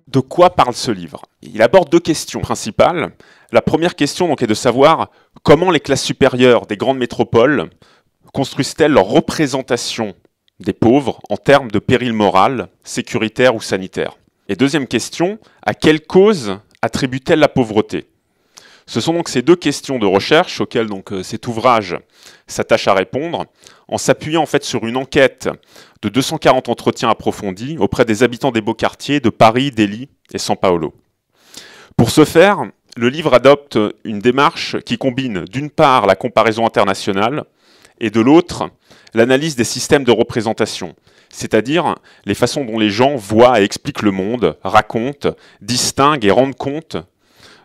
De quoi parle ce livre? Il aborde deux questions principales. La première question donc, est de savoir comment les classes supérieures des grandes métropoles construisent-elles leur représentation des pauvres en termes de péril moral, sécuritaire ou sanitaire. Et deuxième question, à quelle cause attribue-t-elle la pauvreté? Ce sont donc ces deux questions de recherche auxquelles donc, cet ouvrage s'attache à répondre, en s'appuyant en fait sur une enquête de 240 entretiens approfondis auprès des habitants des beaux quartiers de Paris, Delhi et São Paulo. Pour ce faire, le livre adopte une démarche qui combine d'une part la comparaison internationale et de l'autre l'analyse des systèmes de représentation, c'est-à-dire les façons dont les gens voient et expliquent le monde, racontent, distinguent et rendent compte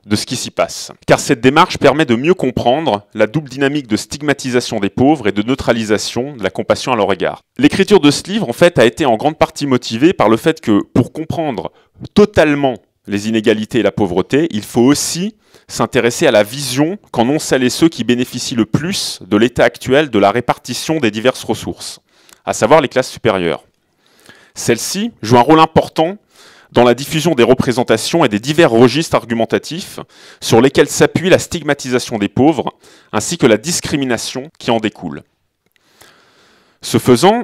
de ce qui s'y passe. Car cette démarche permet de mieux comprendre la double dynamique de stigmatisation des pauvres et de neutralisation de la compassion à leur égard. L'écriture de ce livre, en fait, a été en grande partie motivée par le fait que, pour comprendre totalement les inégalités et la pauvreté, il faut aussi s'intéresser à la vision qu'en ont celles et ceux qui bénéficient le plus de l'état actuel de la répartition des diverses ressources, à savoir les classes supérieures. Celles-ci jouent un rôle important dans la diffusion des représentations et des divers registres argumentatifs sur lesquels s'appuie la stigmatisation des pauvres, ainsi que la discrimination qui en découle. Ce faisant,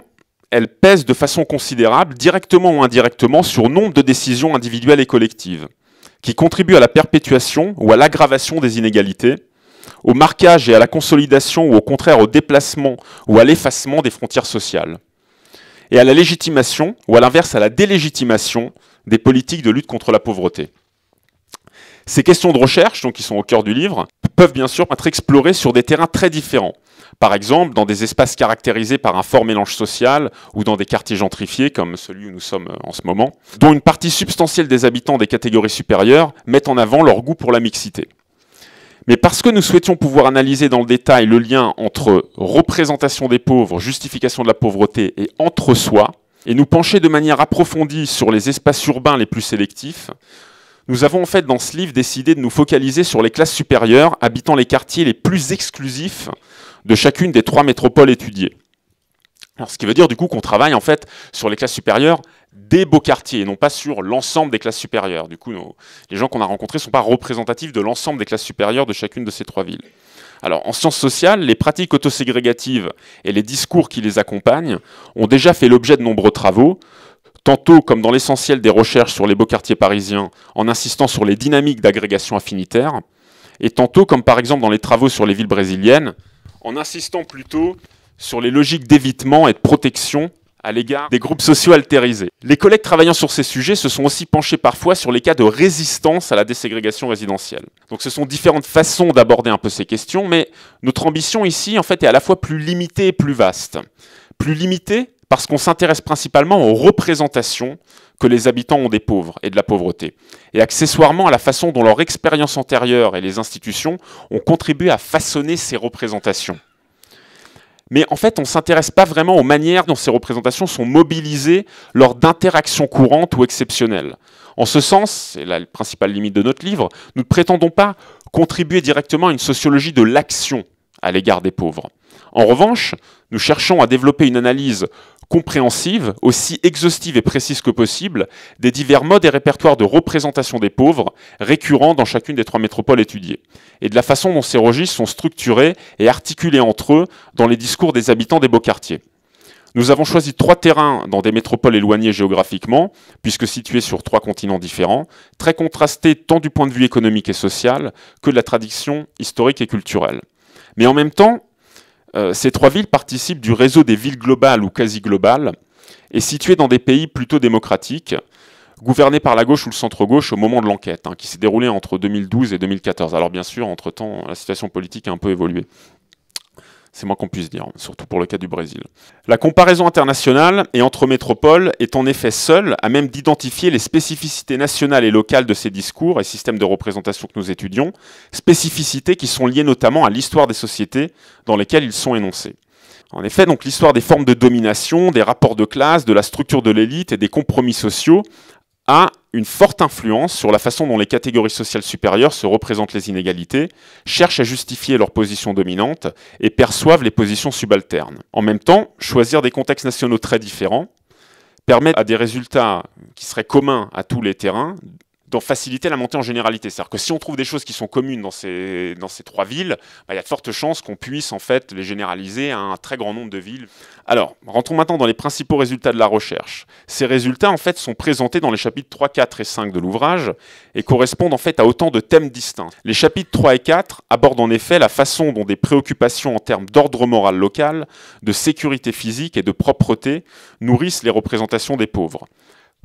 elle pèse de façon considérable, directement ou indirectement, sur nombre de décisions individuelles et collectives, qui contribuent à la perpétuation ou à l'aggravation des inégalités, au marquage et à la consolidation ou au contraire au déplacement ou à l'effacement des frontières sociales, et à la légitimation ou à l'inverse à la délégitimation des politiques de lutte contre la pauvreté. Ces questions de recherche, donc, qui sont au cœur du livre, peuvent bien sûr être explorées sur des terrains très différents. Par exemple, dans des espaces caractérisés par un fort mélange social ou dans des quartiers gentrifiés, comme celui où nous sommes en ce moment, dont une partie substantielle des habitants des catégories supérieures mettent en avant leur goût pour la mixité. Mais parce que nous souhaitions pouvoir analyser dans le détail le lien entre représentation des pauvres, justification de la pauvreté et entre-soi, et nous pencher de manière approfondie sur les espaces urbains les plus sélectifs, nous avons en fait dans ce livre décidé de nous focaliser sur les classes supérieures habitant les quartiers les plus exclusifs de chacune des 3 métropoles étudiées. Alors, ce qui veut dire du coup qu'on travaille en fait sur les classes supérieures des beaux quartiers, et non pas sur l'ensemble des classes supérieures. Du coup, les gens qu'on a rencontrés ne sont pas représentatifs de l'ensemble des classes supérieures de chacune de ces 3 villes. Alors, en sciences sociales, les pratiques autoségrégatives et les discours qui les accompagnent ont déjà fait l'objet de nombreux travaux, tantôt comme dans l'essentiel des recherches sur les beaux quartiers parisiens, en insistant sur les dynamiques d'agrégation affinitaire, et tantôt comme par exemple dans les travaux sur les villes brésiliennes, en insistant plutôt sur les logiques d'évitement et de protection à l'égard des groupes sociaux altérisés. Les collègues travaillant sur ces sujets se sont aussi penchés parfois sur les cas de résistance à la déségrégation résidentielle. Donc ce sont différentes façons d'aborder un peu ces questions, mais notre ambition ici en fait est à la fois plus limitée et plus vaste. Plus limitée parce qu'on s'intéresse principalement aux représentations que les habitants ont des pauvres et de la pauvreté, et accessoirement à la façon dont leur expérience antérieure et les institutions ont contribué à façonner ces représentations. Mais en fait, on ne s'intéresse pas vraiment aux manières dont ces représentations sont mobilisées lors d'interactions courantes ou exceptionnelles. En ce sens, c'est la principale limite de notre livre, nous ne prétendons pas contribuer directement à une sociologie de l'action à l'égard des pauvres. En revanche, nous cherchons à développer une analyse compréhensive, aussi exhaustive et précise que possible, des divers modes et répertoires de représentation des pauvres récurrents dans chacune des 3 métropoles étudiées, et de la façon dont ces registres sont structurés et articulés entre eux dans les discours des habitants des beaux quartiers. Nous avons choisi 3 terrains dans des métropoles éloignées géographiquement, puisque situés sur 3 continents différents, très contrastés tant du point de vue économique et social que de la tradition historique et culturelle. Mais en même temps, ces 3 villes participent du réseau des villes globales ou quasi-globales et situées dans des pays plutôt démocratiques, gouvernés par la gauche ou le centre-gauche au moment de l'enquête, qui s'est déroulée entre 2012 et 2014. Alors bien sûr, entre-temps, la situation politique a un peu évolué. C'est moins qu'on puisse dire, surtout pour le cas du Brésil. La comparaison internationale et entre métropoles est en effet seule à même d'identifier les spécificités nationales et locales de ces discours et systèmes de représentation que nous étudions, spécificités qui sont liées notamment à l'histoire des sociétés dans lesquelles ils sont énoncés. En effet, donc l'histoire des formes de domination, des rapports de classe, de la structure de l'élite et des compromis sociaux a une forte influence sur la façon dont les catégories sociales supérieures se représentent les inégalités, cherchent à justifier leurs positions dominantes et perçoivent les positions subalternes. En même temps, choisir des contextes nationaux très différents permet à des résultats qui seraient communs à tous les terrains d'en faciliter la montée en généralité. C'est-à-dire que si on trouve des choses qui sont communes dans ces 3 villes, il y a de fortes chances qu'on puisse en fait les généraliser à un très grand nombre de villes. Alors, rentrons maintenant dans les principaux résultats de la recherche. Ces résultats en fait sont présentés dans les chapitres 3, 4 et 5 de l'ouvrage et correspondent en fait à autant de thèmes distincts. Les chapitres 3 et 4 abordent en effet la façon dont des préoccupations en termes d'ordre moral local, de sécurité physique et de propreté nourrissent les représentations des pauvres.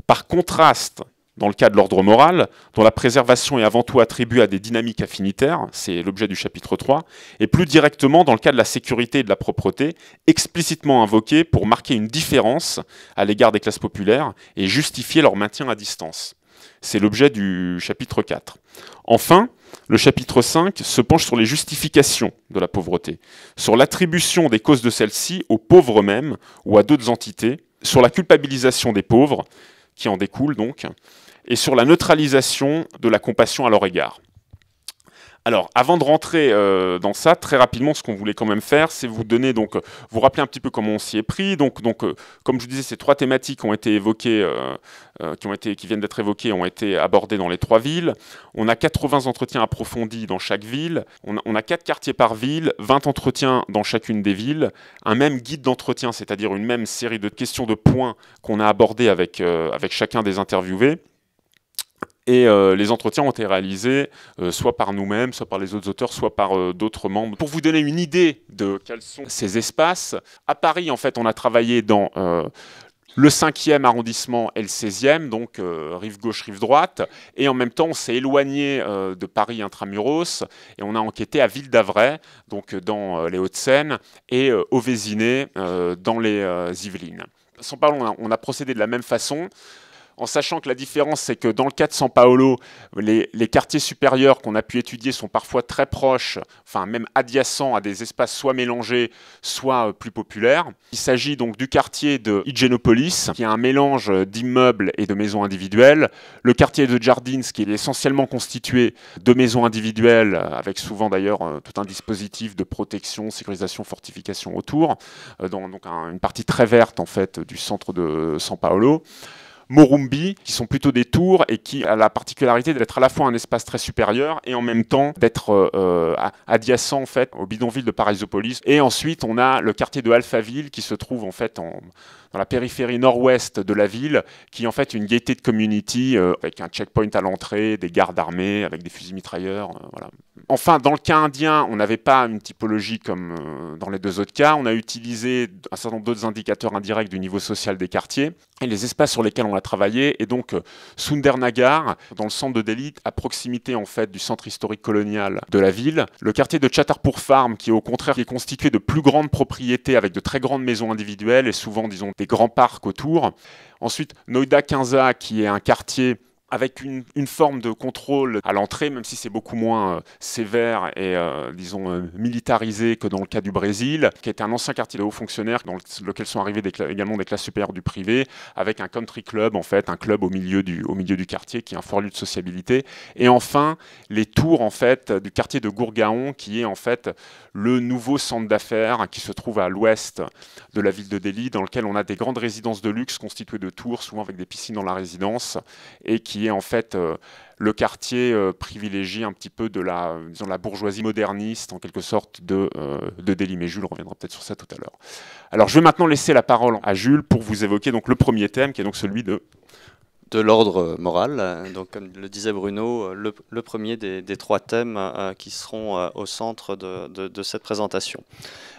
Par contraste, dans le cas de l'ordre moral, dont la préservation est avant tout attribuée à des dynamiques affinitaires, c'est l'objet du chapitre 3, et plus directement dans le cas de la sécurité et de la propreté, explicitement invoquée pour marquer une différence à l'égard des classes populaires et justifier leur maintien à distance. C'est l'objet du chapitre 4. Enfin, le chapitre 5 se penche sur les justifications de la pauvreté, sur l'attribution des causes de celle-ci aux pauvres eux-mêmes ou à d'autres entités, sur la culpabilisation des pauvres, qui en découle donc, et sur la neutralisation de la compassion à leur égard. Alors, avant de rentrer dans ça, très rapidement, ce qu'on voulait quand même faire, c'est vous donner vous rappeler un petit peu comment on s'y est pris. Donc, comme je vous disais, ces 3 thématiques ont été évoquées, qui viennent d'être évoquées, ont été abordées dans les 3 villes. On a 80 entretiens approfondis dans chaque ville. On a 4 quartiers par ville, 20 entretiens dans chacune des villes, un même guide d'entretien, c'est-à-dire une même série de questions de points qu'on a abordés avec chacun des interviewés. Et les entretiens ont été réalisés soit par nous-mêmes, soit par les autres auteurs, soit par d'autres membres. Pour vous donner une idée de quels sont ces espaces, à Paris, en fait, on a travaillé dans le 5e arrondissement et le 16e, donc rive gauche, rive droite, et en même temps, on s'est éloigné de Paris intramuros, et on a enquêté à Ville-d'Avray, donc dans les Hauts-de-Seine, et au Vésinet, dans les Yvelines. Sans parler, on a procédé de la même façon, en sachant que la différence, c'est que dans le cas de São Paulo, les quartiers supérieurs qu'on a pu étudier sont parfois très proches, enfin même adjacents à des espaces soit mélangés, soit plus populaires. Il s'agit donc du quartier de Higienópolis, qui est un mélange d'immeubles et de maisons individuelles. Le quartier de Jardins, qui est essentiellement constitué de maisons individuelles, avec souvent d'ailleurs tout un dispositif de protection, sécurisation, fortification autour, donc une partie très verte en fait du centre de São Paulo. Morumbi, qui sont plutôt des tours et qui a la particularité d'être à la fois un espace très supérieur et en même temps d'être adjacent en fait au bidonville de Paraisópolis. Et ensuite, on a le quartier de Alphaville qui se trouve en fait dans la périphérie nord-ouest de la ville, qui est en fait une gated community avec un checkpoint à l'entrée, des gardes armés avec des fusils mitrailleurs, voilà. Enfin, dans le cas indien, on n'avait pas une typologie comme dans les 2 autres cas. On a utilisé un certain nombre d'autres indicateurs indirects du niveau social des quartiers et les espaces sur lesquels on a travaillé. Et donc, Sundernagar, dans le centre de Delhi, à proximité en fait du centre historique colonial de la ville. Le quartier de Chhatarpur Farm, qui au contraire est constitué de plus grandes propriétés avec de très grandes maisons individuelles et souvent, disons, des grands parcs autour. Ensuite, Noida Quinza, qui est un quartier avec une forme de contrôle à l'entrée, même si c'est beaucoup moins sévère et, disons, militarisé que dans le cas du Brésil, qui était un ancien quartier de hauts fonctionnaires dans lequel sont arrivés également des classes supérieures du privé, avec un country club, en fait, un club au milieu du quartier, qui est un fort lieu de sociabilité. Et enfin, les tours, en fait, du quartier de Gurgaon, qui est, en fait, le nouveau centre d'affaires qui se trouve à l'ouest de la ville de Delhi, dans lequel on a des grandes résidences de luxe constituées de tours, souvent avec des piscines dans la résidence, et qui est en fait le quartier privilégié un petit peu de la bourgeoisie moderniste, en quelque sorte, de Delhi. Mais Jules reviendra peut-être sur ça tout à l'heure. Alors je vais maintenant laisser la parole à Jules pour vous évoquer donc, le premier thème, qui est donc celui de l'ordre moral. Donc, comme le disait Bruno, le premier des 3 thèmes qui seront au centre de cette présentation.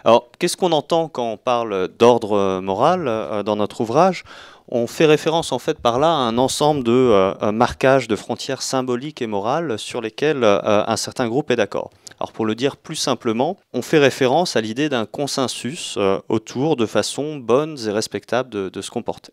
Alors, qu'est-ce qu'on entend quand on parle d'ordre moral dans notre ouvrage ? On fait référence en fait par là à un ensemble de marquages de frontières symboliques et morales sur lesquels un certain groupe est d'accord. Alors pour le dire plus simplement, on fait référence à l'idée d'un consensus autour de façons bonnes et respectables de se comporter.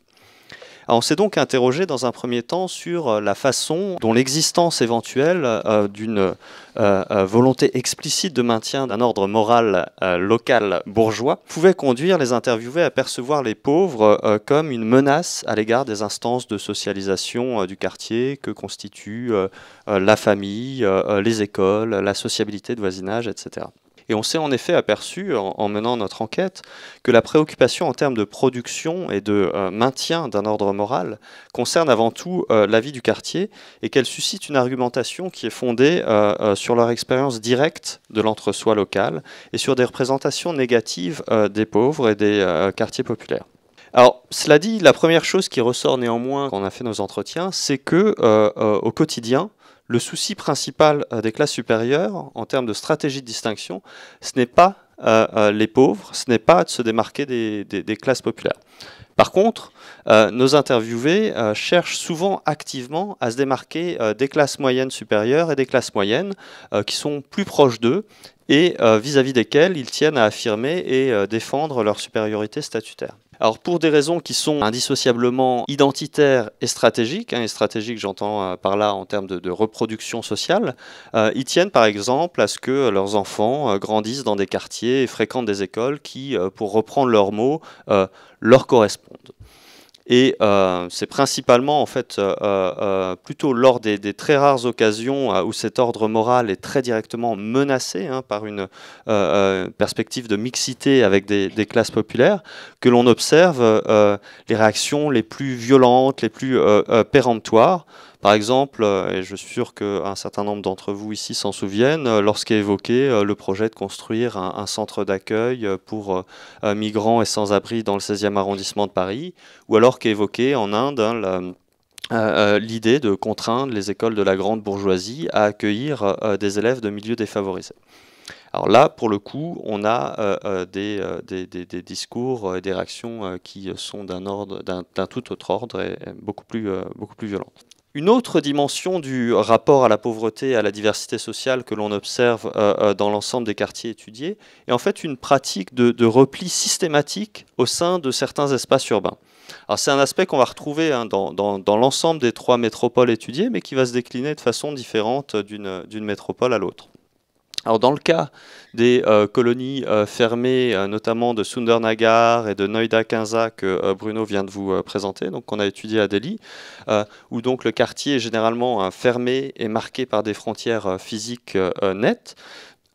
Alors on s'est donc interrogé dans un premier temps sur la façon dont l'existence éventuelle d'une volonté explicite de maintien d'un ordre moral local bourgeois pouvait conduire les interviewés à percevoir les pauvres comme une menace à l'égard des instances de socialisation du quartier que constituent la famille, les écoles, la sociabilité de voisinage, etc. Et on s'est en effet aperçu, en menant notre enquête, que la préoccupation en termes de production et de maintien d'un ordre moral concerne avant tout la vie du quartier et qu'elle suscite une argumentation qui est fondée sur leur expérience directe de l'entre-soi local et sur des représentations négatives des pauvres et des quartiers populaires. Alors, cela dit, la première chose qui ressort néanmoins quand on a fait nos entretiens, c'est que au quotidien, le souci principal des classes supérieures, en termes de stratégie de distinction, ce n'est pas les pauvres, ce n'est pas de se démarquer des classes populaires. Par contre, nos interviewés cherchent souvent activement à se démarquer des classes moyennes supérieures et des classes moyennes qui sont plus proches d'eux et vis-à-vis desquelles ils tiennent à affirmer et défendre leur supériorité statutaire. Alors pour des raisons qui sont indissociablement identitaires et stratégiques, et stratégiques j'entends par là en termes de reproduction sociale, ils tiennent par exemple à ce que leurs enfants grandissent dans des quartiers et fréquentent des écoles qui, pour reprendre leurs mots, leur correspondent. Et c'est principalement en fait plutôt lors des très rares occasions où cet ordre moral est très directement menacé par une perspective de mixité avec des classes populaires que l'on observe les réactions les plus violentes, les plus péremptoires. Par exemple, et je suis sûr qu'un certain nombre d'entre vous ici s'en souviennent, lorsqu'est évoqué le projet de construire un centre d'accueil pour migrants et sans-abri dans le 16e arrondissement de Paris, ou alors qu'est évoqué en Inde l'idée de contraindre les écoles de la grande bourgeoisie à accueillir des élèves de milieux défavorisés. Alors là, pour le coup, on a des discours et des réactions qui sont d'un tout autre ordre et beaucoup plus violentes. Une autre dimension du rapport à la pauvreté et à la diversité sociale que l'on observe dans l'ensemble des quartiers étudiés est en fait une pratique de repli systématique au sein de certains espaces urbains. Alors c'est un aspect qu'on va retrouver dans l'ensemble des 3 métropoles étudiées, mais qui va se décliner de façon différente d'une métropole à l'autre. Alors dans le cas des colonies fermées, notamment de Sundernagar et de Noida Kinza que Bruno vient de vous présenter, donc qu'on a étudié à Delhi, où donc le quartier est généralement fermé et marqué par des frontières physiques nettes.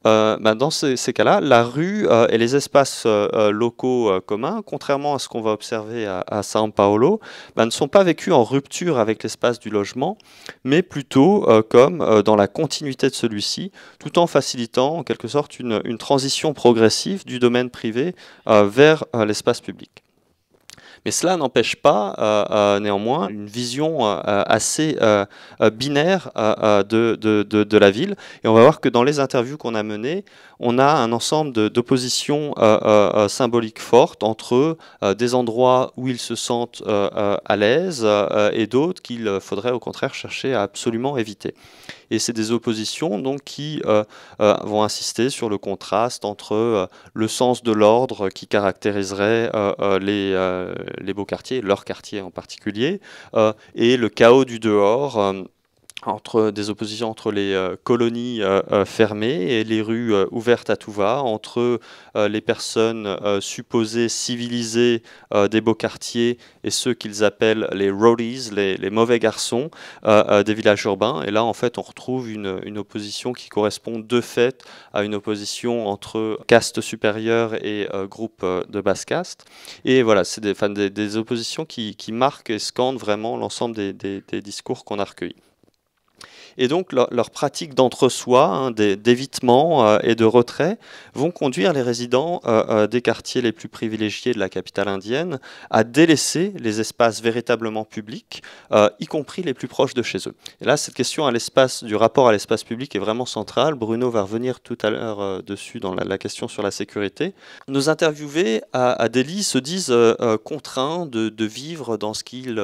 Dans ces cas-là, la rue et les espaces locaux communs, contrairement à ce qu'on va observer à São Paulo, ne sont pas vécus en rupture avec l'espace du logement, mais plutôt comme dans la continuité de celui-ci, tout en facilitant en quelque sorte une transition progressive du domaine privé vers l'espace public. Mais cela n'empêche pas néanmoins une vision assez binaire de la ville. Et on va voir que dans les interviews qu'on a menées, on a un ensemble d'oppositions symboliques fortes entre des endroits où ils se sentent à l'aise et d'autres qu'il faudrait au contraire chercher à absolument éviter. Et c'est des oppositions donc, qui vont insister sur le contraste entre le sens de l'ordre qui caractériserait les beaux quartiers, leur quartier en particulier, et le chaos du dehors, des oppositions entre les colonies fermées et les rues ouvertes à tout va, entre les personnes supposées civilisées des beaux quartiers et ceux qu'ils appellent les roadies, les mauvais garçons des villages urbains. Et là, en fait, on retrouve une opposition qui correspond de fait à une opposition entre caste supérieure et groupe de basse caste. Et voilà, c'est des oppositions qui marquent et scandent vraiment l'ensemble des discours qu'on a recueillis. Et donc leur pratique d'entre-soi, d'évitement et de retrait vont conduire les résidents des quartiers les plus privilégiés de la capitale indienne à délaisser les espaces véritablement publics, y compris les plus proches de chez eux. Et là, cette question du rapport à l'espace public est vraiment centrale. Bruno va revenir tout à l'heure dessus dans la question sur la sécurité. Nos interviewés à Delhi se disent contraints de vivre dans ce qu'ils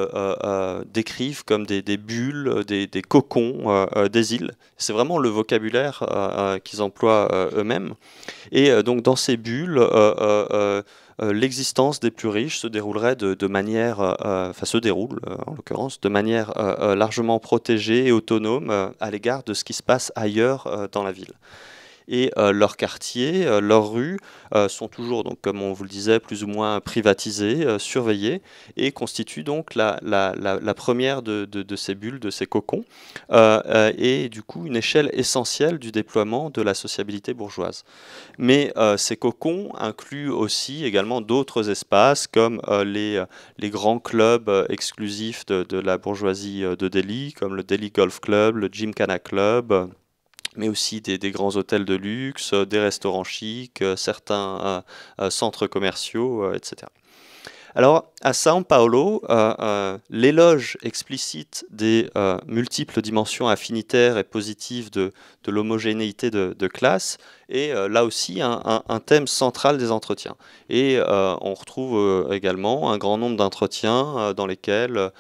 décrivent comme des bulles, des cocons, des îles. C'est vraiment le vocabulaire qu'ils emploient eux-mêmes. Et donc dans ces bulles, l'existence des plus riches se déroulerait se déroule en l'occurrence, de manière largement protégée et autonome à l'égard de ce qui se passe ailleurs dans la ville. et leurs quartiers, leurs rues sont toujours, donc, comme on vous le disait, plus ou moins privatisés, surveillés, et constituent donc la première de ces bulles, de ces cocons, et du coup une échelle essentielle du déploiement de la sociabilité bourgeoise. Mais ces cocons incluent aussi également d'autres espaces comme les grands clubs exclusifs de la bourgeoisie de Delhi, comme le Delhi Golf Club, le Gymkhana Club, mais aussi des grands hôtels de luxe, des restaurants chics, certains centres commerciaux, etc. Alors, à São Paulo, l'éloge explicite des multiples dimensions affinitaires et positives de l'homogénéité de classe est là aussi un thème central des entretiens. Et on retrouve également un grand nombre d'entretiens dans lesquels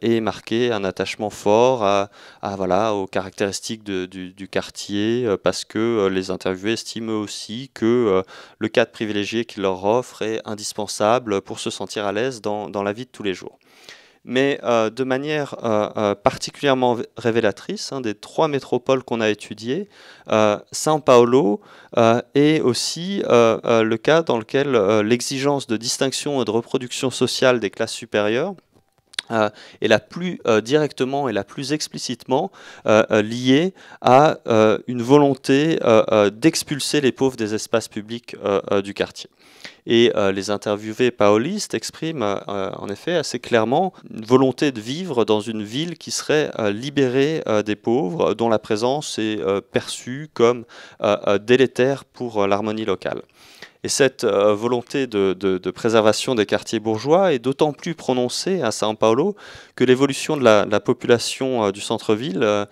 est marqué un attachement fort voilà, aux caractéristiques du quartier, parce que les interviewés estiment eux aussi que le cadre privilégié qu'il leur offre est indispensable pour se sentir à l'aise dans la vie de tous les jours. Mais de manière particulièrement révélatrice, des 3 métropoles qu'on a étudiées, São Paulo est aussi le cas dans lequel l'exigence de distinction et de reproduction sociale des classes supérieures est la plus directement et la plus explicitement liée à une volonté d'expulser les pauvres des espaces publics du quartier. Et les interviewés paolistes expriment en effet assez clairement une volonté de vivre dans une ville qui serait libérée des pauvres, dont la présence est perçue comme délétère pour l'harmonie locale. Et cette volonté de préservation des quartiers bourgeois est d'autant plus prononcée à São Paulo que l'évolution de la population du centre-ville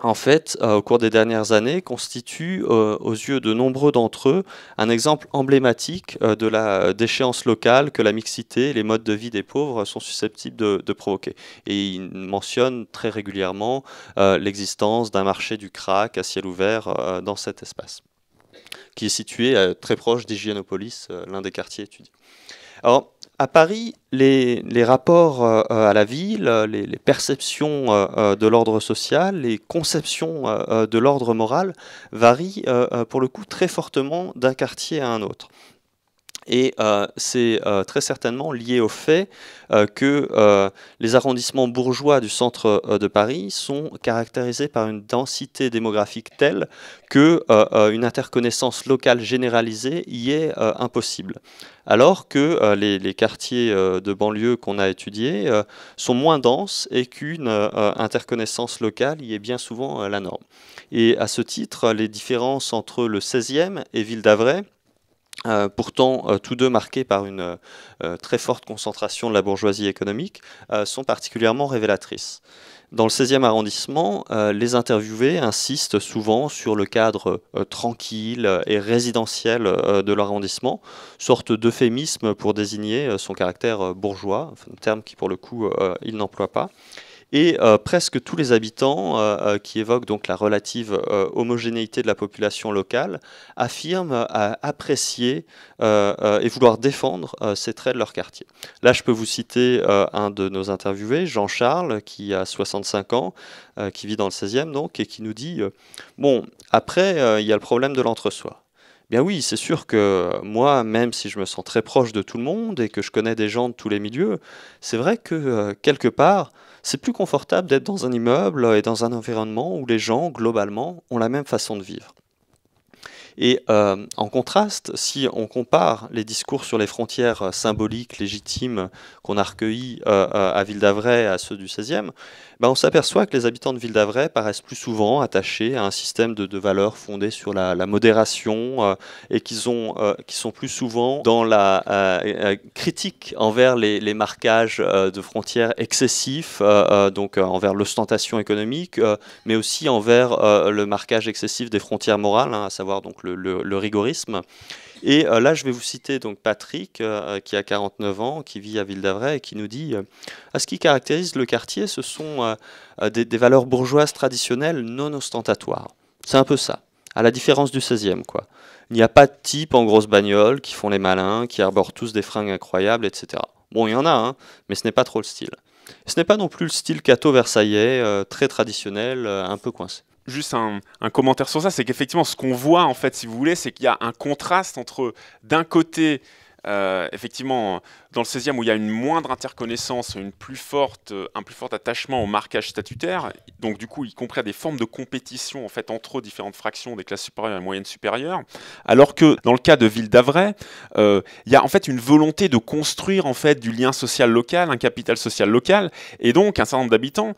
en fait, au cours des dernières années, constitue aux yeux de nombreux d'entre eux un exemple emblématique de la déchéance locale que la mixité et les modes de vie des pauvres sont susceptibles de provoquer. Et ils mentionnent très régulièrement l'existence d'un marché du crack à ciel ouvert dans cet espace, qui est situé très proche d'Higiénopolis, l'un des quartiers étudiés. Alors, à Paris, les rapports à la ville, les perceptions de l'ordre social, les conceptions de l'ordre moral varient pour le coup très fortement d'un quartier à un autre. Et c'est très certainement lié au fait que les arrondissements bourgeois du centre de Paris sont caractérisés par une densité démographique telle qu'une interconnaissance locale généralisée y est impossible. Alors que les quartiers de banlieue qu'on a étudiés sont moins denses et qu'une interconnaissance locale y est bien souvent la norme. Et à ce titre, les différences entre le 16e et Ville d'Avray, pourtant tous deux marqués par une très forte concentration de la bourgeoisie économique, sont particulièrement révélatrices. Dans le 16e arrondissement, les interviewés insistent souvent sur le cadre tranquille et résidentiel de l'arrondissement, sorte d'euphémisme pour désigner son caractère bourgeois, un terme qui pour le coup ils n'emploient pas. Et presque tous les habitants, qui évoquent donc la relative homogénéité de la population locale, affirment apprécier et vouloir défendre ces traits de leur quartier. Là, je peux vous citer un de nos interviewés, Jean-Charles, qui a 65 ans, qui vit dans le 16e donc, et qui nous dit bon, après, il y a le problème de l'entre-soi. Bien oui, c'est sûr que moi, même si je me sens très proche de tout le monde et que je connais des gens de tous les milieux, c'est vrai que quelque part, c'est plus confortable d'être dans un immeuble et dans un environnement où les gens, globalement, ont la même façon de vivre. Et en contraste, si on compare les discours sur les frontières symboliques, légitimes, qu'on a recueillis à Ville d'Avray à ceux du 16e, ben on s'aperçoit que les habitants de Ville d'Avray paraissent plus souvent attachés à un système de valeurs fondé sur la modération et qui sont plus souvent dans la critique envers les marquages de frontières excessifs, donc envers l'ostentation économique, mais aussi envers le marquage excessif des frontières morales, à savoir donc le rigorisme. Et là, je vais vous citer donc Patrick, qui a 49 ans, qui vit à Ville d'Avray, et qui nous dit ce qui caractérise le quartier, ce sont des valeurs bourgeoises traditionnelles non ostentatoires. C'est un peu ça, à la différence du 16e, quoi. Il n'y a pas de types en grosse bagnole qui font les malins, qui arborent tous des fringues incroyables, etc. Bon, il y en a, mais ce n'est pas trop le style. Ce n'est pas non plus le style catho-versaillais, très traditionnel, un peu coincé. juste un commentaire sur ça, c'est qu'effectivement, ce qu'on voit, en fait, si vous voulez, c'est qu'il y a un contraste entre, d'un côté, effectivement, dans le 16e, où il y a une moindre interconnaissance, un plus fort attachement au marquage statutaire, donc du coup, y compris à des formes de compétition en fait, entre différentes fractions des classes supérieures et moyennes supérieures, alors que dans le cas de Ville d'Avray, il y a en fait une volonté de construire en fait, du lien social local, un capital social local, et donc un certain nombre d'habitants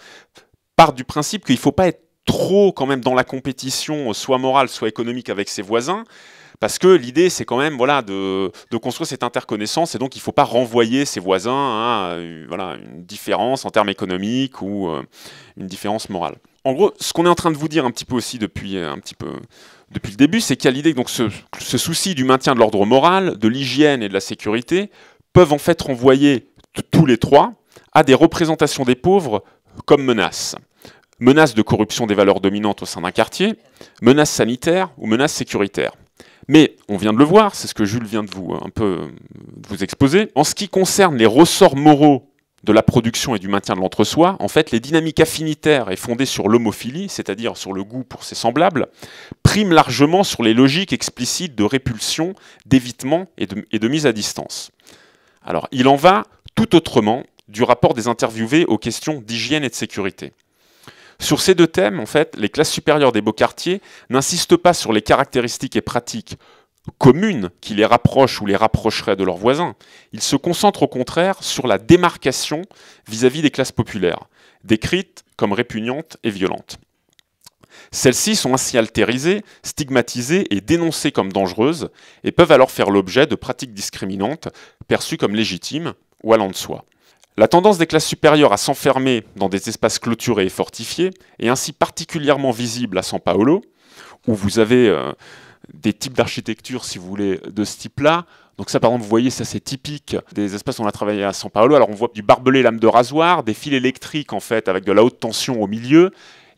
partent du principe qu'il ne faut pas être trop quand même dans la compétition, soit morale, soit économique avec ses voisins, parce que l'idée, c'est quand même voilà, de construire cette interconnaissance, et donc il ne faut pas renvoyer ses voisins à voilà, une différence en termes économiques ou une différence morale. En gros, ce qu'on est en train de vous dire un petit peu aussi depuis le début, c'est qu'il y a l'idée que donc, ce souci du maintien de l'ordre moral, de l'hygiène et de la sécurité peuvent en fait renvoyer tous les trois à des représentations des pauvres comme menaces. Menace de corruption des valeurs dominantes au sein d'un quartier, menace sanitaire ou menace sécuritaire. Mais, on vient de le voir, c'est ce que Jules vient de vous exposer, en ce qui concerne les ressorts moraux de la production et du maintien de l'entre-soi, en fait, les dynamiques affinitaires et fondées sur l'homophilie, c'est-à-dire sur le goût pour ses semblables, priment largement sur les logiques explicites de répulsion, d'évitement et de mise à distance. Alors, il en va tout autrement du rapport des interviewés aux questions d'hygiène et de sécurité. Sur ces deux thèmes, en fait, les classes supérieures des beaux quartiers n'insistent pas sur les caractéristiques et pratiques communes qui les rapprochent ou les rapprocheraient de leurs voisins. Ils se concentrent au contraire sur la démarcation vis-à-vis des classes populaires, décrites comme répugnantes et violentes. Celles-ci sont ainsi altérisées, stigmatisées et dénoncées comme dangereuses et peuvent alors faire l'objet de pratiques discriminantes perçues comme légitimes ou allant de soi. La tendance des classes supérieures à s'enfermer dans des espaces clôturés et fortifiés est ainsi particulièrement visible à São Paulo, où vous avez des types d'architecture, si vous voulez, de ce type-là. Donc ça, par exemple, vous voyez, ça c'est typique des espaces où on a travaillé à São Paulo. Alors on voit du barbelé lame de rasoir, des fils électriques en fait, avec de la haute tension au milieu,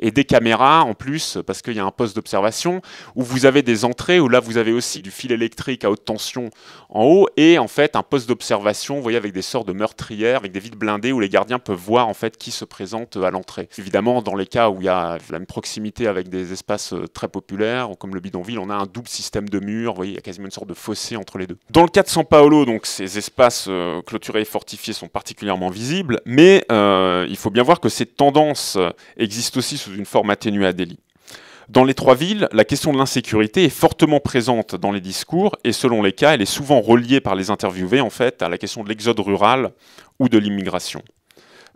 et des caméras en plus, parce qu'il y a un poste d'observation, où vous avez des entrées, où là vous avez aussi du fil électrique à haute tension en haut, et en fait un poste d'observation, vous voyez, avec des sortes de meurtrières, avec des vides blindés, où les gardiens peuvent voir en fait qui se présente à l'entrée. Évidemment, dans les cas où il y a une proximité avec des espaces très populaires, comme le bidonville, on a un double système de murs, vous voyez, il y a quasiment une sorte de fossé entre les deux. Dans le cas de São Paulo, donc, ces espaces clôturés et fortifiés sont particulièrement visibles, mais il faut bien voir que ces tendances existent aussi sous une forme atténuée à Delhi. Dans les trois villes, la question de l'insécurité est fortement présente dans les discours et selon les cas, elle est souvent reliée par les interviewés en fait à la question de l'exode rural ou de l'immigration.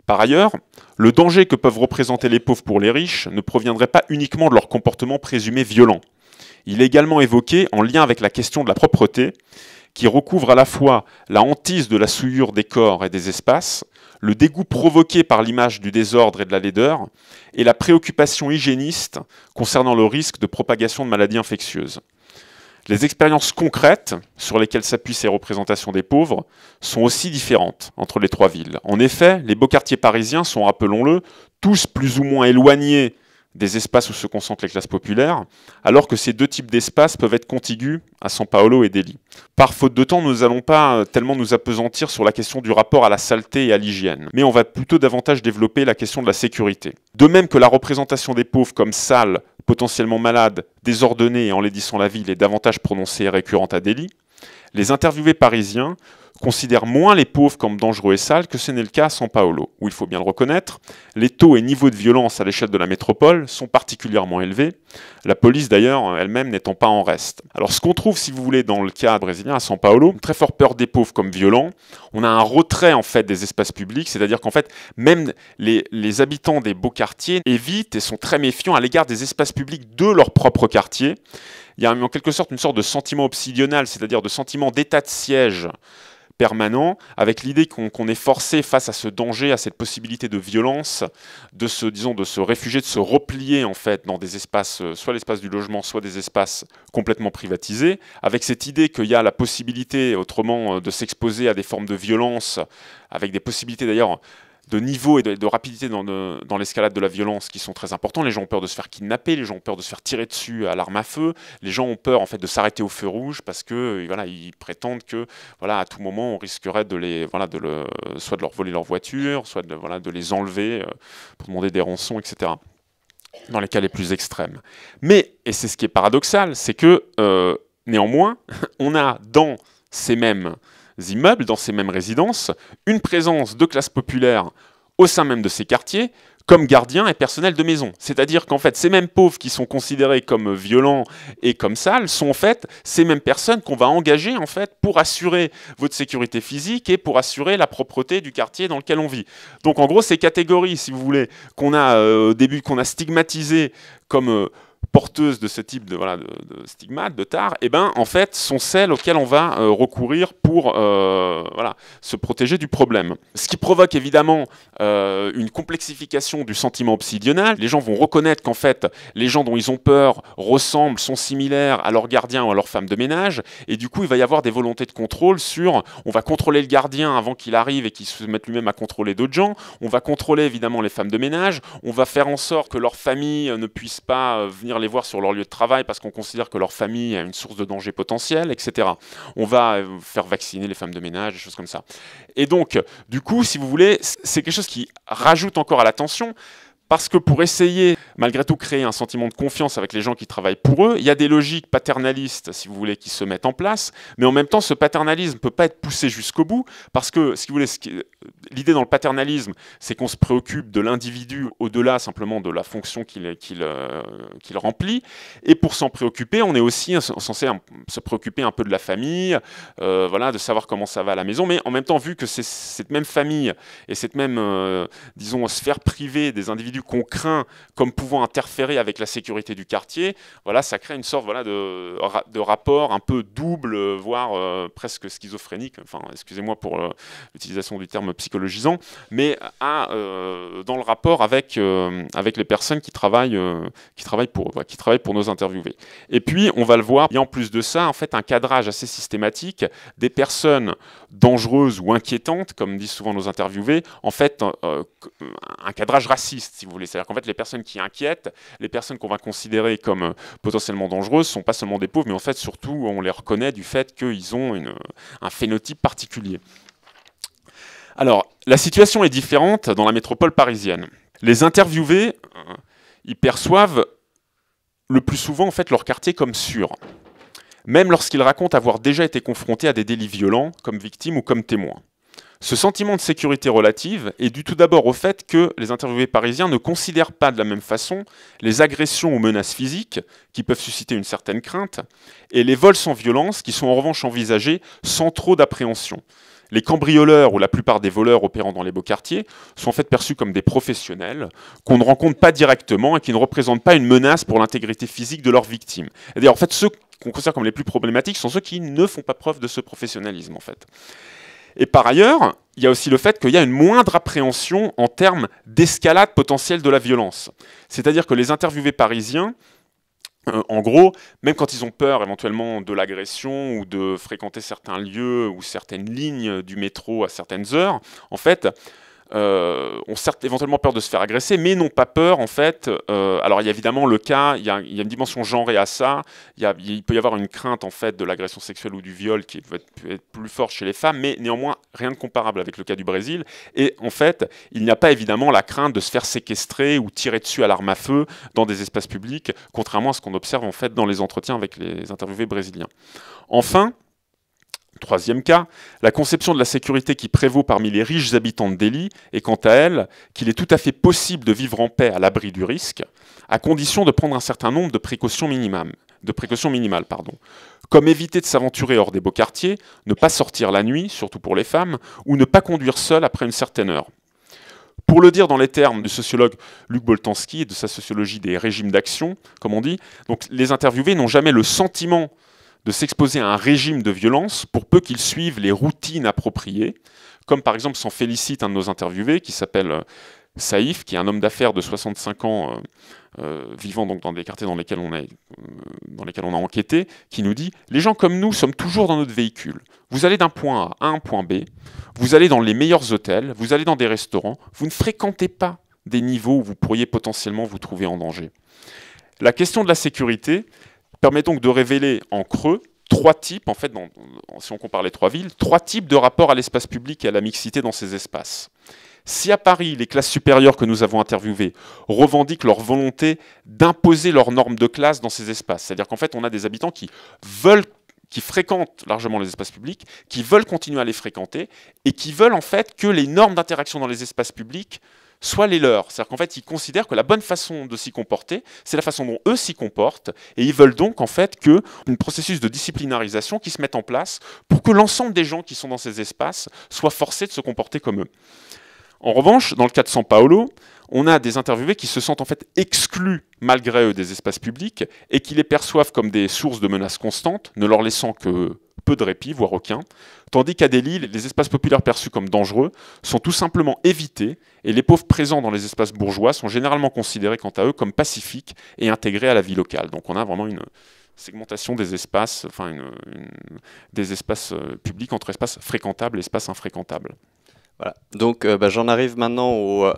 Par ailleurs, le danger que peuvent représenter les pauvres pour les riches ne proviendrait pas uniquement de leur comportement présumé violent. Il est également évoqué en lien avec la question de la propreté, qui recouvre à la fois la hantise de la souillure des corps et des espaces, le dégoût provoqué par l'image du désordre et de la laideur, et la préoccupation hygiéniste concernant le risque de propagation de maladies infectieuses. Les expériences concrètes sur lesquelles s'appuient ces représentations des pauvres sont aussi différentes entre les trois villes. En effet, les beaux quartiers parisiens sont, rappelons-le, tous plus ou moins éloignés des espaces où se concentrent les classes populaires, alors que ces deux types d'espaces peuvent être contigus à São Paulo et Delhi. Par faute de temps, nous n'allons pas tellement nous appesantir sur la question du rapport à la saleté et à l'hygiène, mais on va plutôt davantage développer la question de la sécurité. De même que la représentation des pauvres comme sales, potentiellement malades, désordonnés et enlaidissant la ville est davantage prononcée et récurrente à Delhi, les interviewés parisiens considèrent moins les pauvres comme dangereux et sales que ce n'est le cas à São Paulo, où il faut bien le reconnaître, les taux et niveaux de violence à l'échelle de la métropole sont particulièrement élevés, la police d'ailleurs elle-même n'étant pas en reste. Alors ce qu'on trouve, si vous voulez, dans le cas brésilien à São Paulo, une très forte peur des pauvres comme violents, on a un retrait en fait des espaces publics, c'est-à-dire qu'en fait même les habitants des beaux quartiers évitent et sont très méfiants à l'égard des espaces publics de leur propre quartier. Il y a en quelque sorte une sorte de sentiment obsidional, c'est-à-dire de sentiment d'état de siège permanent, avec l'idée qu'on est forcé face à ce danger, à cette possibilité de violence, de se réfugier, de se replier en fait dans des espaces, soit l'espace du logement, soit des espaces complètement privatisés, avec cette idée qu'il y a la possibilité autrement de s'exposer à des formes de violence, avec des possibilités d'ailleurs de niveau et de rapidité dans l'escalade de la violence qui sont très importants. Les gens ont peur de se faire kidnapper, les gens ont peur de se faire tirer dessus à l'arme à feu, les gens ont peur en fait de s'arrêter au feu rouge parce que voilà, ils prétendent que voilà, à tout moment on risquerait soit de leur voler leur voiture, soit de les enlever pour demander des rançons, etc. dans les cas les plus extrêmes. Mais, et c'est ce qui est paradoxal, c'est que néanmoins, on a dans ces mêmes immeubles, dans ces mêmes résidences, une présence de classes populaires au sein même de ces quartiers, comme gardiens et personnel de maison. C'est-à-dire qu'en fait, ces mêmes pauvres qui sont considérés comme violents et comme sales sont en fait ces mêmes personnes qu'on va engager en fait pour assurer votre sécurité physique et pour assurer la propreté du quartier dans lequel on vit. Donc en gros, ces catégories, si vous voulez, qu'on a au début, qu'on a stigmatisées comme porteuses de ce type de stigmates, de tares, et ben en fait sont celles auxquelles on va recourir pour se protéger du problème. Ce qui provoque évidemment une complexification du sentiment obsidional. Les gens vont reconnaître qu'en fait les gens dont ils ont peur ressemblent, sont similaires à leurs gardiens ou à leurs femmes de ménage, et du coup il va y avoir des volontés de contrôle sur, on va contrôler le gardien avant qu'il arrive et qu'il se mette lui-même à contrôler d'autres gens, on va contrôler évidemment les femmes de ménage, on va faire en sorte que leur famille ne puisse pas venir les voir sur leur lieu de travail parce qu'on considère que leur famille est une source de danger potentiel, etc. On va faire vacciner les femmes de ménage, des choses comme ça. Et donc, du coup, si vous voulez, c'est quelque chose qui rajoute encore à la tension, parce que pour essayer, malgré tout, créer un sentiment de confiance avec les gens qui travaillent pour eux, il y a des logiques paternalistes, si vous voulez, qui se mettent en place, mais en même temps, ce paternalisme ne peut pas être poussé jusqu'au bout, parce que, si vous voulez, l'idée dans le paternalisme, c'est qu'on se préoccupe de l'individu au-delà simplement de la fonction qu'il remplit, et pour s'en préoccuper, on est aussi censé se préoccuper un peu de la famille, de savoir comment ça va à la maison, mais en même temps, vu que c'est cette même famille et cette même, disons, sphère privée des individus qu'on craint comme pouvant interférer avec la sécurité du quartier, voilà, ça crée une sorte de rapport un peu double, voire presque schizophrénique, enfin, excusez-moi pour l'utilisation du terme psychologisant, mais dans le rapport avec les personnes qui travaillent pour nos interviewés. Et puis, on va le voir, il y a en plus de ça, en fait, un cadrage assez systématique des personnes dangereuses ou inquiétantes, comme disent souvent nos interviewés, en fait, un cadrage raciste, si vous voulez. C'est-à-dire qu'en fait, les personnes qui inquiètent, les personnes qu'on va considérer comme potentiellement dangereuses, sont pas seulement des pauvres, mais en fait, surtout, on les reconnaît du fait qu'ils ont un phénotype particulier. Alors, la situation est différente dans la métropole parisienne. Les interviewés, ils perçoivent le plus souvent en fait leur quartier comme sûr, même lorsqu'ils racontent avoir déjà été confrontés à des délits violents comme victimes ou comme témoins. Ce sentiment de sécurité relative est dû tout d'abord au fait que les interviewés parisiens ne considèrent pas de la même façon les agressions ou menaces physiques qui peuvent susciter une certaine crainte et les vols sans violence qui sont en revanche envisagés sans trop d'appréhension. Les cambrioleurs ou la plupart des voleurs opérant dans les beaux quartiers sont en fait perçus comme des professionnels qu'on ne rencontre pas directement et qui ne représentent pas une menace pour l'intégrité physique de leurs victimes. Et d'ailleurs, en fait, ceux qu'on considère comme les plus problématiques sont ceux qui ne font pas preuve de ce professionnalisme, en fait. Et par ailleurs, il y a aussi le fait qu'il y a une moindre appréhension en termes d'escalade potentielle de la violence. C'est-à-dire que les interviewés parisiens, en gros, même quand ils ont peur éventuellement de l'agression ou de fréquenter certains lieux ou certaines lignes du métro à certaines heures, en fait, ont certes éventuellement peur de se faire agresser, mais n'ont pas peur, en fait. Alors, il y a évidemment le cas, il y a une dimension genrée à ça. Il peut y avoir une crainte, en fait, de l'agression sexuelle ou du viol qui peut être plus forte chez les femmes, mais néanmoins, rien de comparable avec le cas du Brésil. Et en fait, il n'y a pas évidemment la crainte de se faire séquestrer ou tirer dessus à l'arme à feu dans des espaces publics, contrairement à ce qu'on observe, en fait, dans les entretiens avec les interviewés brésiliens. Enfin, troisième cas, la conception de la sécurité qui prévaut parmi les riches habitants de Delhi est quant à elle qu'il est tout à fait possible de vivre en paix à l'abri du risque, à condition de prendre un certain nombre de précautions minimales, comme éviter de s'aventurer hors des beaux quartiers, ne pas sortir la nuit, surtout pour les femmes, ou ne pas conduire seul après une certaine heure. Pour le dire dans les termes du sociologue Luc Boltanski et de sa sociologie des régimes d'action, comme on dit, donc les interviewés n'ont jamais le sentiment de s'exposer à un régime de violence pour peu qu'ils suivent les routines appropriées, comme par exemple s'en félicite un de nos interviewés qui s'appelle Saïf, qui est un homme d'affaires de 65 ans vivant donc dans des quartiers dans lesquels on a enquêté, qui nous dit « Les gens comme nous sommes toujours dans notre véhicule. Vous allez d'un point A à un point B, vous allez dans les meilleurs hôtels, vous allez dans des restaurants, vous ne fréquentez pas des niveaux où vous pourriez potentiellement vous trouver en danger. » La question de la sécurité permet donc de révéler en creux trois types, en fait, si on compare les trois villes, trois types de rapports à l'espace public et à la mixité dans ces espaces. Si à Paris, les classes supérieures que nous avons interviewées revendiquent leur volonté d'imposer leurs normes de classe dans ces espaces, c'est-à-dire qu'en fait, on a des habitants qui fréquentent largement les espaces publics, qui veulent continuer à les fréquenter et qui veulent en fait que les normes d'interaction dans les espaces publics soient les leurs. C'est-à-dire qu'en fait, ils considèrent que la bonne façon de s'y comporter, c'est la façon dont eux s'y comportent, et ils veulent donc en fait qu'un processus de disciplinarisation qui se mette en place pour que l'ensemble des gens qui sont dans ces espaces soient forcés de se comporter comme eux. En revanche, dans le cas de São Paulo, on a des interviewés qui se sentent en fait exclus malgré eux des espaces publics et qui les perçoivent comme des sources de menaces constantes, ne leur laissant que peu de répit, voire aucun, tandis qu'à Delhi, les espaces populaires perçus comme dangereux sont tout simplement évités et les pauvres présents dans les espaces bourgeois sont généralement considérés quant à eux comme pacifiques et intégrés à la vie locale. Donc on a vraiment une segmentation des espaces, des espaces publics entre espaces fréquentables et espaces infréquentables. Voilà. Donc j'en arrive maintenant au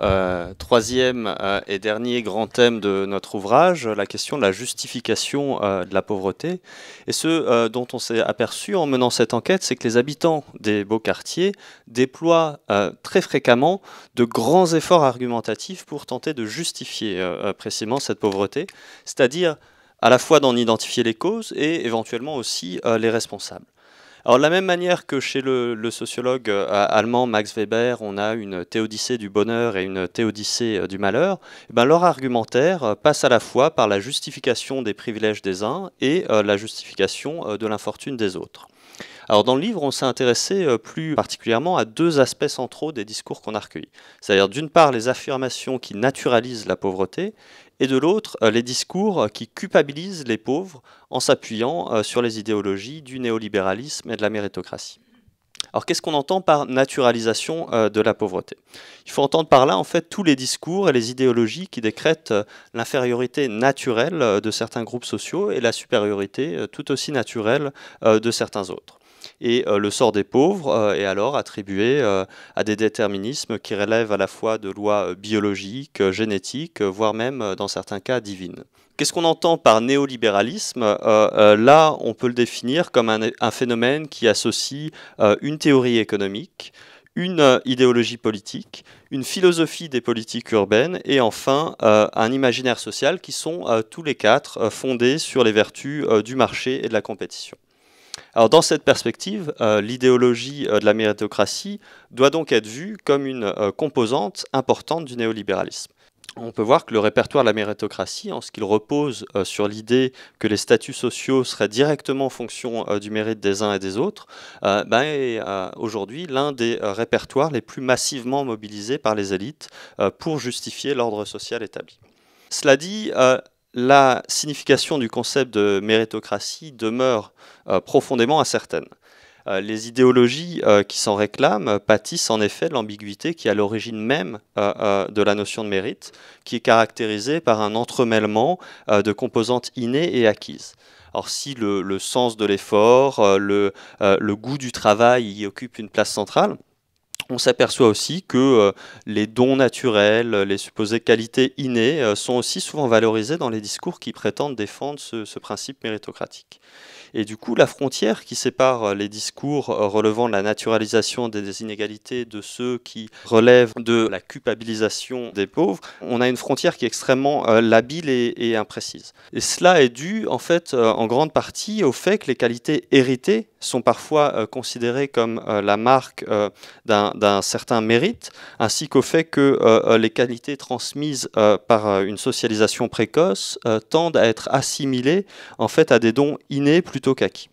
troisième et dernier grand thème de notre ouvrage, la question de la justification de la pauvreté. Et ce dont on s'est aperçu en menant cette enquête, c'est que les habitants des beaux quartiers déploient très fréquemment de grands efforts argumentatifs pour tenter de justifier précisément cette pauvreté, c'est-à-dire à la fois d'en identifier les causes et éventuellement aussi les responsables. Alors de la même manière que chez le sociologue allemand Max Weber, on a une théodicée du bonheur et une théodicée du malheur, leur argumentaire passe à la fois par la justification des privilèges des uns et la justification de l'infortune des autres. Alors dans le livre, on s'est intéressé plus particulièrement à deux aspects centraux des discours qu'on a recueillis. C'est-à-dire d'une part les affirmations qui naturalisent la pauvreté, et de l'autre, les discours qui culpabilisent les pauvres en s'appuyant sur les idéologies du néolibéralisme et de la méritocratie. Alors qu'est-ce qu'on entend par naturalisation de la pauvreté? Il faut entendre par là en fait tous les discours et les idéologies qui décrètent l'infériorité naturelle de certains groupes sociaux et la supériorité tout aussi naturelle de certains autres. Et le sort des pauvres est alors attribué à des déterminismes qui relèvent à la fois de lois biologiques, génétiques, voire même dans certains cas divines. Qu'est-ce qu'on entend par néolibéralisme? Là, on peut le définir comme un phénomène qui associe une théorie économique, une idéologie politique, une philosophie des politiques urbaines et enfin un imaginaire social qui sont tous les quatre fondés sur les vertus du marché et de la compétition. Alors dans cette perspective, l'idéologie de la méritocratie doit donc être vue comme une composante importante du néolibéralisme. On peut voir que le répertoire de la méritocratie, en ce qu'il repose sur l'idée que les statuts sociaux seraient directement en fonction du mérite des uns et des autres, est aujourd'hui l'un des répertoires les plus massivement mobilisés par les élites pour justifier l'ordre social établi. Cela dit, la signification du concept de méritocratie demeure profondément incertaine. Les idéologies qui s'en réclament pâtissent en effet de l'ambiguïté qui est à l'origine même de la notion de mérite, qui est caractérisée par un entremêlement de composantes innées et acquises. Alors si le sens de l'effort, le goût du travail y occupe une place centrale, on s'aperçoit aussi que les dons naturels, les supposées qualités innées sont aussi souvent valorisés dans les discours qui prétendent défendre ce principe méritocratique. Et du coup, la frontière qui sépare les discours relevant de la naturalisation des inégalités de ceux qui relèvent de la culpabilisation des pauvres, on a une frontière qui est extrêmement labile et imprécise. Et cela est dû en fait en grande partie au fait que les qualités héritées sont parfois considérées comme la marque d'un certain mérite, ainsi qu'au fait que les qualités transmises par une socialisation précoce tendent à être assimilées en fait à des dons innés plutôt qu'acquis.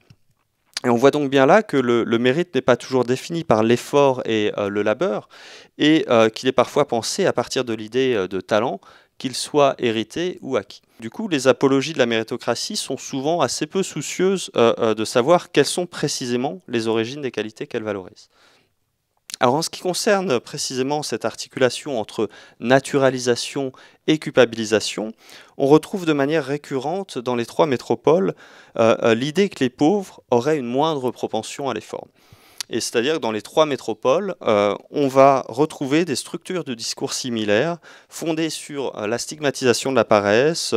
Et on voit donc bien là que le mérite n'est pas toujours défini par l'effort et le labeur, et qu'il est parfois pensé à partir de l'idée de talent, qu'il soit hérité ou acquis. Du coup, les apologies de la méritocratie sont souvent assez peu soucieuses de savoir quelles sont précisément les origines des qualités qu'elles valorisent. Alors en ce qui concerne précisément cette articulation entre naturalisation et culpabilisation, on retrouve de manière récurrente dans les trois métropoles l'idée que les pauvres auraient une moindre propension à l'effort. Et c'est-à-dire que dans les trois métropoles, on va retrouver des structures de discours similaires fondées sur la stigmatisation de la paresse,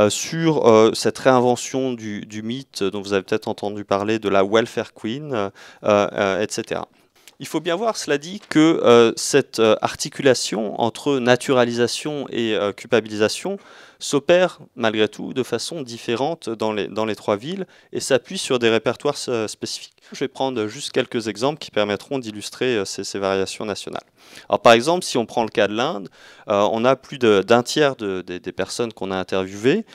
sur cette réinvention du mythe dont vous avez peut-être entendu parler de la welfare queen, etc. Il faut bien voir, cela dit, que cette articulation entre naturalisation et culpabilisation s'opère malgré tout de façon différente dans les trois villes et s'appuie sur des répertoires spécifiques. Je vais prendre juste quelques exemples qui permettront d'illustrer ces variations nationales. Alors, par exemple, si on prend le cas de l'Inde, on a plus d'un tiers des personnes qu'on a interviewées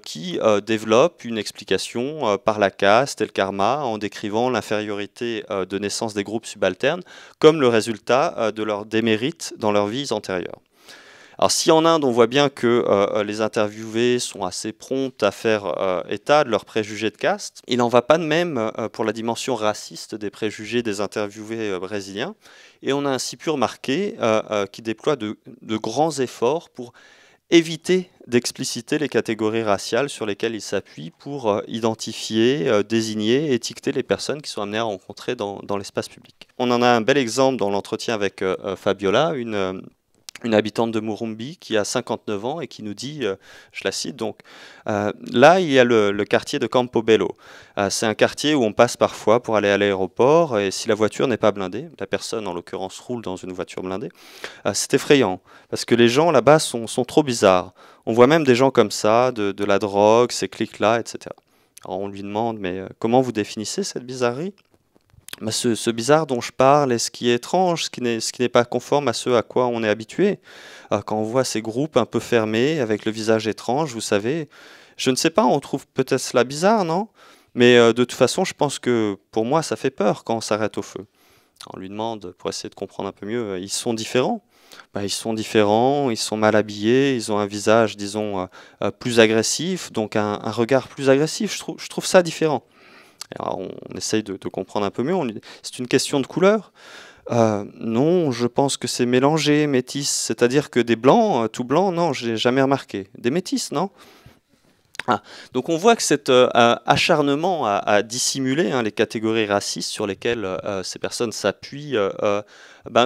qui développent une explication par la caste et le karma en décrivant l'infériorité de naissance des groupes subalternes comme le résultat de leurs démérites dans leurs vies antérieures. Alors, si en Inde, on voit bien que les interviewés sont assez prompts à faire état de leurs préjugés de caste, il n'en va pas de même pour la dimension raciste des préjugés des interviewés brésiliens. Et on a ainsi pu remarquer qu'ils déploient de grands efforts pour éviter d'expliciter les catégories raciales sur lesquelles ils s'appuient pour identifier, désigner, étiqueter les personnes qui sont amenées à rencontrer dans l'espace public. On en a un bel exemple dans l'entretien avec Fabiola, une habitante de Murumbi qui a 59 ans et qui nous dit, je la cite donc, là il y a le quartier de Campobello. C'est un quartier où on passe parfois pour aller à l'aéroport et si la voiture n'est pas blindée, la personne en l'occurrence roule dans une voiture blindée, c'est effrayant parce que les gens là-bas sont trop bizarres. On voit même des gens comme ça, de la drogue, ces clics-là, etc. Alors on lui demande, mais comment vous définissez cette bizarrerie ? Ce bizarre dont je parle est ce qui est étrange, ce qui n'est pas conforme à ce à quoi on est habitué. Quand on voit ces groupes un peu fermés, avec le visage étrange, vous savez, je ne sais pas, on trouve peut-être cela bizarre, non? Mais de toute façon, je pense que pour moi, ça fait peur quand on s'arrête au feu. On lui demande, pour essayer de comprendre un peu mieux, ils sont différents? Ils sont différents, ils sont mal habillés, ils ont un visage, disons, plus agressif, donc un regard plus agressif. Je trouve ça différent. Alors on essaye de comprendre un peu mieux. C'est une question de couleur. Non, je pense que c'est mélangé, métis. C'est-à-dire que des blancs, tout blancs, non, je n'ai jamais remarqué. Des métis, non? Donc on voit que cet acharnement à dissimuler les catégories racistes sur lesquelles ces personnes s'appuient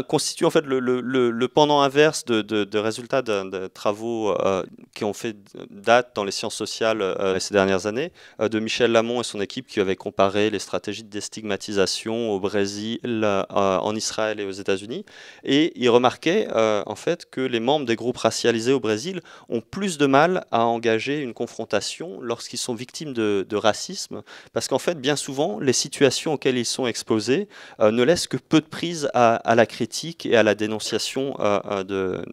constitue en fait le pendant inverse de résultats de travaux qui ont fait date dans les sciences sociales ces dernières années, de Michel Lamont et son équipe qui avaient comparé les stratégies de déstigmatisation au Brésil, en Israël et aux États-Unis. Et ils remarquaient en fait que les membres des groupes racialisés au Brésil ont plus de mal à engager une confrontation lorsqu'ils sont victimes de racisme, parce qu'en fait, bien souvent, les situations auxquelles ils sont exposés ne laissent que peu de prise à la critique et à la dénonciation de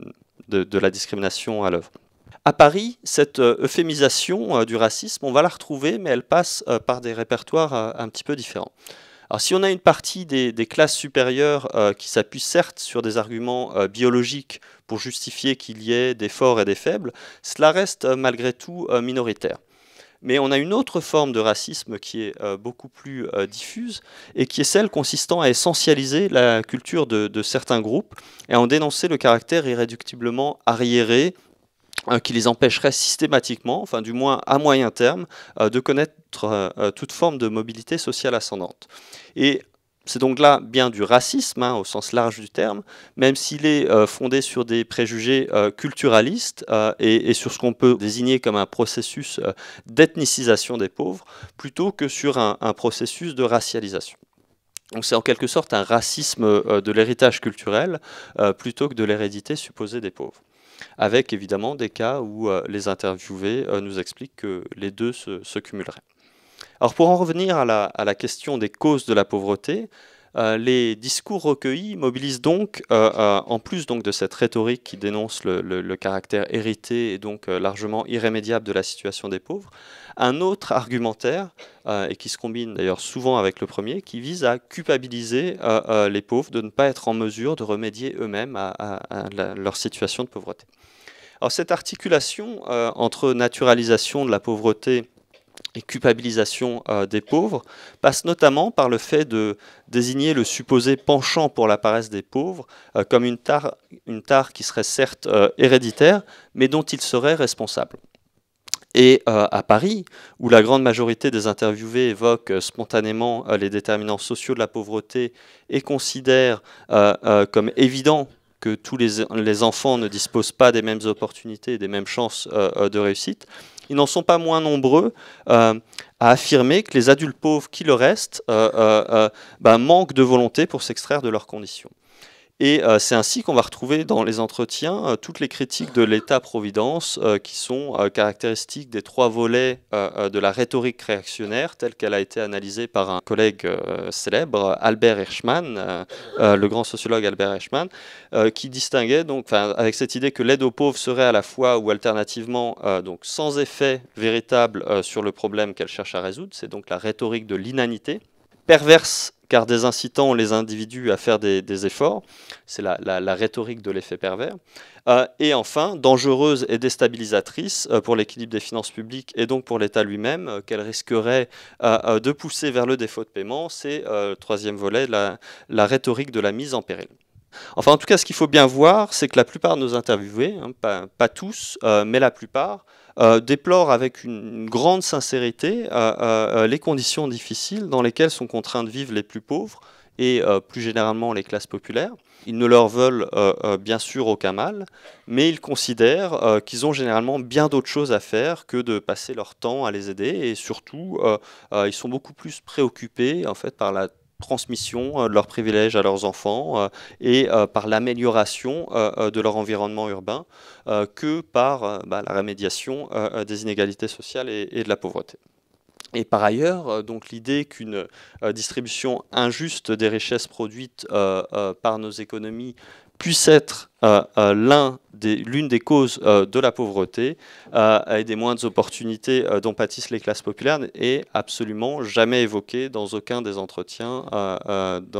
la discrimination à l'œuvre. À Paris, cette euphémisation du racisme, on va la retrouver, mais elle passe par des répertoires un petit peu différents. Alors, si on a une partie des classes supérieures qui s'appuient certes sur des arguments biologiques pour justifier qu'il y ait des forts et des faibles, cela reste malgré tout minoritaire. Mais on a une autre forme de racisme qui est beaucoup plus diffuse et qui est celle consistant à essentialiser la culture de certains groupes et à en dénoncer le caractère irréductiblement arriéré qui les empêcherait systématiquement, enfin du moins à moyen terme, de connaître toute forme de mobilité sociale ascendante. Et c'est donc là bien du racisme, au sens large du terme, même s'il est fondé sur des préjugés culturalistes et sur ce qu'on peut désigner comme un processus d'ethnicisation des pauvres, plutôt que sur un processus de racialisation. Donc c'est en quelque sorte un racisme de l'héritage culturel plutôt que de l'hérédité supposée des pauvres, avec évidemment des cas où les interviewés nous expliquent que les deux se cumuleraient. Alors pour en revenir à la question des causes de la pauvreté, les discours recueillis mobilisent donc, en plus donc de cette rhétorique qui dénonce le caractère hérité et donc largement irrémédiable de la situation des pauvres, un autre argumentaire, et qui se combine d'ailleurs souvent avec le premier, qui vise à culpabiliser les pauvres de ne pas être en mesure de remédier eux-mêmes à leur situation de pauvreté. Alors cette articulation entre naturalisation de la pauvreté et culpabilisation des pauvres passe notamment par le fait de désigner le supposé penchant pour la paresse des pauvres comme une tare qui serait certes héréditaire, mais dont ils seraient responsables. Et à Paris, où la grande majorité des interviewés évoquent spontanément les déterminants sociaux de la pauvreté et considèrent comme évident que tous les enfants ne disposent pas des mêmes opportunités et des mêmes chances de réussite, ils n'en sont pas moins nombreux à à affirmer que les adultes pauvres qui le restent manquent de volonté pour s'extraire de leurs conditions. Et c'est ainsi qu'on va retrouver dans les entretiens toutes les critiques de l'État-providence qui sont caractéristiques des 3 volets de la rhétorique réactionnaire telle qu'elle a été analysée par un collègue célèbre, Albert Hirschman, le grand sociologue Albert Hirschman, qui distinguait donc, avec cette idée que l'aide aux pauvres serait à la fois ou alternativement donc sans effet véritable sur le problème qu'elle cherche à résoudre, c'est donc la rhétorique de l'inanité, perverse car désincitant les individus à faire des efforts, c'est la rhétorique de l'effet pervers, et enfin dangereuse et déstabilisatrice pour l'équilibre des finances publiques et donc pour l'État lui-même, qu'elle risquerait de pousser vers le défaut de paiement, c'est le 3e volet, la rhétorique de la mise en péril. Enfin, en tout cas, ce qu'il faut bien voir, c'est que la plupart de nos interviewés, pas tous, mais la plupart, déplorent avec une grande sincérité les conditions difficiles dans lesquelles sont contraints de vivre les plus pauvres et plus généralement les classes populaires. Ils ne leur veulent bien sûr aucun mal, mais ils considèrent qu'ils ont généralement bien d'autres choses à faire que de passer leur temps à les aider, et surtout, ils sont beaucoup plus préoccupés en fait par la transmission de leurs privilèges à leurs enfants et par l'amélioration de leur environnement urbain que par la rémédiation des inégalités sociales et de la pauvreté. Et par ailleurs, donc l'idée qu'une distribution injuste des richesses produites par nos économies puisse être l'une des causes de la pauvreté et des moindres opportunités dont pâtissent les classes populaires est absolument jamais évoquée dans aucun des entretiens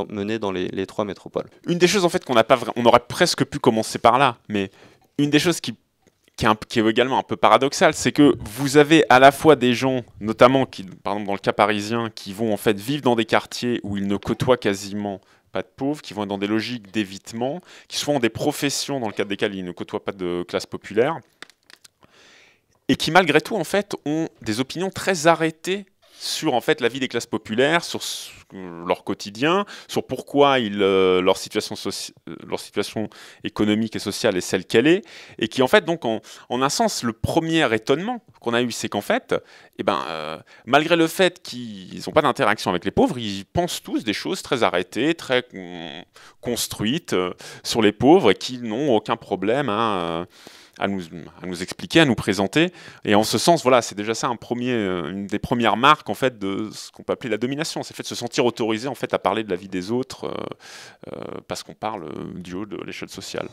menés dans les 3 métropoles. Une des choses en fait on aurait presque pu commencer par là, mais une des choses qui est également un peu paradoxal, c'est que vous avez à la fois des gens, notamment par exemple dans le cas parisien, qui vont en fait vivre dans des quartiers où ils ne côtoient quasiment pas de pauvres, qui vont être dans des logiques d'évitement, qui sont dans des professions dans le cadre desquelles ils ne côtoient pas de classe populaire, et qui malgré tout en fait ont des opinions très arrêtées sur en fait la vie des classes populaires, sur leur quotidien, sur pourquoi leur situation économique et sociale est celle qu'elle est, et qui en fait donc en un sens le premier étonnement qu'on a eu, c'est qu'en fait, malgré le fait qu'ils n'ont pas d'interaction avec les pauvres, ils pensent tous des choses très arrêtées, très construites sur les pauvres, et qui n'ont aucun problème à nous expliquer, à nous présenter. Et en ce sens, voilà, c'est déjà ça une des premières marques en fait de ce qu'on peut appeler la domination. C'est le fait de se sentir autorisé en fait à parler de la vie des autres parce qu'on parle du haut de l'échelle sociale.